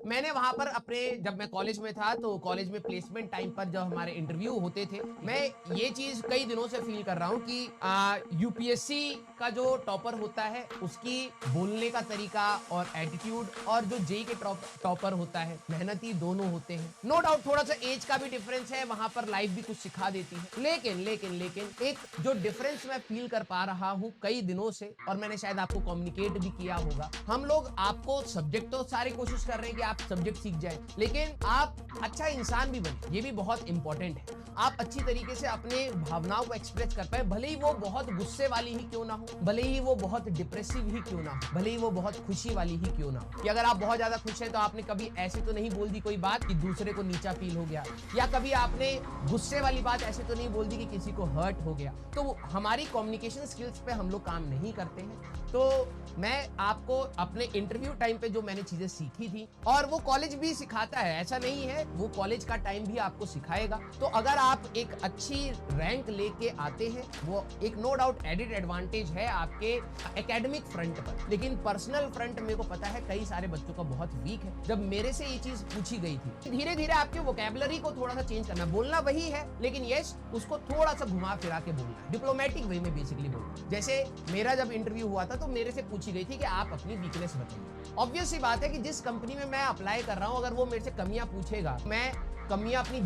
मैंने वहां पर अपने जब मैं कॉलेज में था तो कॉलेज में प्लेसमेंट टाइम पर जब हमारे इंटरव्यू होते थे, मैं ये चीज कई दिनों से फील कर रहा हूँ कि यूपीएससी का जो टॉपर होता है उसकी बोलने का तरीका और एटीट्यूड, और जो जेई के टॉपर होता है मेहनती, दोनों होते हैं। नो डाउट थोड़ा सा एज का भी डिफरेंस है, वहां पर लाइफ भी कुछ सिखा देती है, लेकिन लेकिन लेकिन एक जो डिफरेंस मैं फील कर पा रहा हूँ कई दिनों से, और मैंने शायद आपको कम्युनिकेट भी किया होगा, हम लोग आपको सब्जेक्ट तो सारी कोशिश कर रहे हैं कि आप सब्जेक्ट सीख जाए, लेकिन आप अच्छा इंसान भी बने, ये भी बहुत इंपॉर्टेंट है। आप अच्छी तरीके से अपने भावनाओं को एक्सप्रेस कर पाए, भले ही वो बहुत गुस्से वाली ही क्यों ना हो, भले ही वो बहुत डिप्रेसिव ही क्यों ना हो, भले ही वो बहुत खुशी वाली ही क्यों ना हो। कि अगर आप बहुत ज्यादा खुश हैं तो आपने कभी ऐसे तो नहीं बोल दी कोई बात कि दूसरे को नीचा फील हो गया, या कभी आपने गुस्से वाली बात ऐसे तो नहीं बोल दी कि किसी को हर्ट हो गया। तो हमारी कम्युनिकेशन स्किल्स पे हम लोग काम नहीं करते हैं। तो मैं आपको अपने इंटरव्यू टाइम पे जो मैंने चीजें सीखी थी, और वो कॉलेज भी सिखाता है, ऐसा नहीं है, वो कॉलेज का टाइम भी आपको सिखाएगा। तो अगर आप एक अच्छी रैंक लेके आते हैं, वो एक नो डाउट एडिड एडवांटेज है आपके एकेडमिक फ्रंट पर, लेकिन पर्सनल फ्रंट मेरे को पता है कई सारे बच्चों का बहुत वीक है। जब मेरे से ये चीज पूछी गई थी, धीरे धीरे आपके वोकैबुलरी को थोड़ा सा चेंज करना, बोलना वही है लेकिन यस उसको थोड़ा सा घुमा फिरा के बोलना है, डिप्लोमेटिक वे में बेसिकली बोलना। जैसे मेरा जब इंटरव्यू हुआ था तो मेरे से पूछी गई थी कि आप अपनी वीकनेस बताइए। ऑब्वियस सी बात है कि जिस कंपनी में मैं अप्लाई कर रहा हूं, अगर वो मेरे से कमियां पूछेगा, मैं कमियां अपनी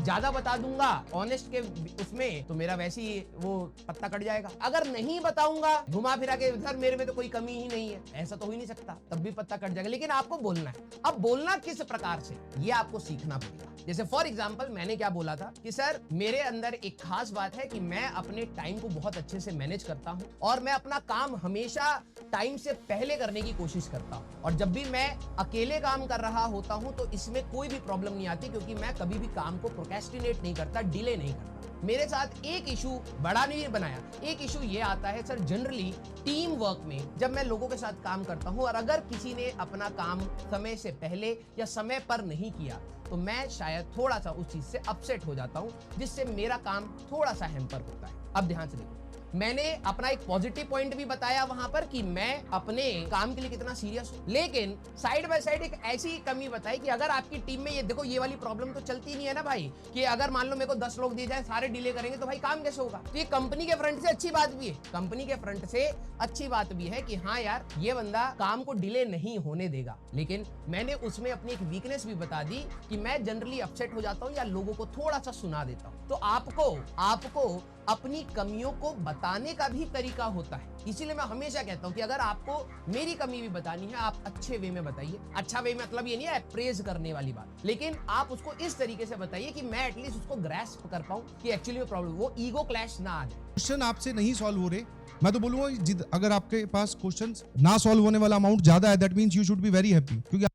ज्यादा बता दूंगा ऑनेस्ट के उसमें, तो मेरा वैसे ही वो पत्ता कट जाएगा। अगर नहीं बताऊंगा घुमा फिरा के, सर मेरे में तो कोई कमी ही नहीं है, ऐसा तो हो ही नहीं सकता, तब भी पत्ता कट जाएगा। लेकिन आपको बोलना है। अब बोलना किस प्रकार से, ये आपको सीखना पड़ेगा। जैसे फॉर एग्जाम्पल मैंने क्या बोला था कि सर मेरे अंदर एक खास बात है कि मैं अपने टाइम को बहुत अच्छे से मैनेज करता हूं, और मैं अपना काम हमेशा टाइम से पहले करने की कोशिश करता हूं, और जब भी मैं अकेले काम कर रहा होता हूं तो इसमें कोई भी प्रॉब्लम नहीं आती, क्योंकि मैं कभी भी काम को प्रोक्रेस्टिनेट नहीं करता, डिले नहीं करता। मेरे साथ एक इशू बड़ा नहीं बनाया, एक इशू ये आता है सर जनरली टीम वर्क में, जब मैं लोगों के साथ काम करता हूं और अगर किसी ने अपना काम समय से पहले या समय पर नहीं किया तो मैं शायद थोड़ा सा उस चीज से अपसेट हो जाता हूं, जिससे मेरा काम थोड़ा सा हैम्पर होता है। अब ध्यान से देखो, मैंने अपना एक पॉजिटिव पॉइंट भी बताया वहां पर कि मैं अपने काम के लिए कितना सीरियस हूं, लेकिन साइड बाय साइड एक ऐसी कमी बताई कि अगर आपकी टीम में ये देखो, ये वाली प्रॉब्लम तो चलती नहीं है ना भाई, कि अगर मान लो मेरे को 10 लोग दिए जाए, सारे डिले करेंगे तो भाई काम कैसे होगा। तो ये कंपनी के फ्रंट से अच्छी बात भी है, कंपनी के फ्रंट से अच्छी बात भी है कि हाँ यार ये बंदा काम को डिले नहीं होने देगा। लेकिन मैंने उसमें अपनी एक वीकनेस भी बता दी कि मैं जनरली अपसेट हो जाता हूँ या लोगों को थोड़ा सा सुना देता हूँ। तो आपको अपनी कमियों को बताने का भी तरीका होता है। इसीलिए मैं हमेशा कहता हूं कि अगर आपको मेरी कमी भी बतानी है, आप अच्छे वे में बताइए। अच्छा वे मतलब ये नहीं है प्रेज करने वाली बात, लेकिन आप उसको इस तरीके से बताइए कि मैं एटलीस्ट उसको ग्रैस्प कर पाऊं कि एक्चुअली प्रॉब्लम, वो ईगो क्लैश ना आ जाए। क्वेश्चन आपसे नहीं सॉल्व हो रहे, मैं तो बोलूंगा अगर आपके पास क्वेश्चंस ना सॉल्व होने वाला अमाउंट ज्यादा है, that means you should be very happy, क्योंकि